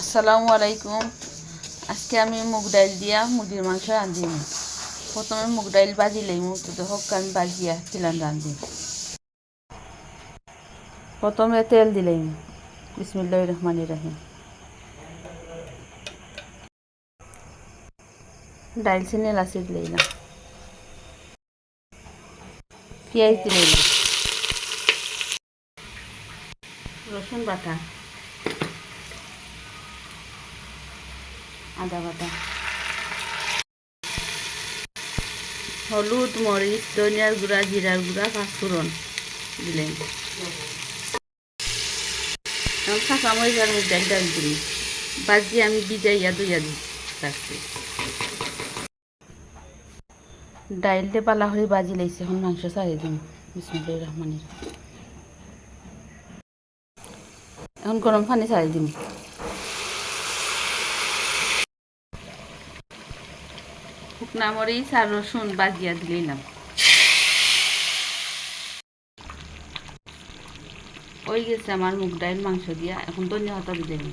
আসসালামু আলাইকুম। আজকে আমি মুগ ডাইল দিয়া মুরগির মাংস রাঁধিম। প্রথমে মুগ ডাইল বাজি লইমু, তো হোক আমি বাজিয়া ছিলাম রাঁধি। প্রথমে তেল দিলাম, বিসমিল্লাহির রহমানির রহিম। ডাইল চিনি লাচি দিলাম, পেঁয়াজ দিলাম, রসুন বাটা, আদা বাটা, হলুদ, মরিচ, ধনিয়ার গুঁড়া, জিরার গুঁড়া, পাঁচফোড়ন দিলেন। কাঁচা মরিচ আর মুগ ডাইল ডাল দিই, বাজি আমি ভিজাইয়া দুইয়া রাখছি। ডাইলটা পালা হয়ে বাজি লাইছে, এখন মাংস ছাড়িয়ে দিন। বিসমিল্লাহির রহমানির রহিম। এখন গরম পানি ছাড়িয়ে দিন। শুকনা মরিচ আর রসুন বাজিয়া দিলাম। ওই গেছে আমার মুগ ডাইল মাংস দিয়া, এখন ধনিয়া পাতা দিলাম।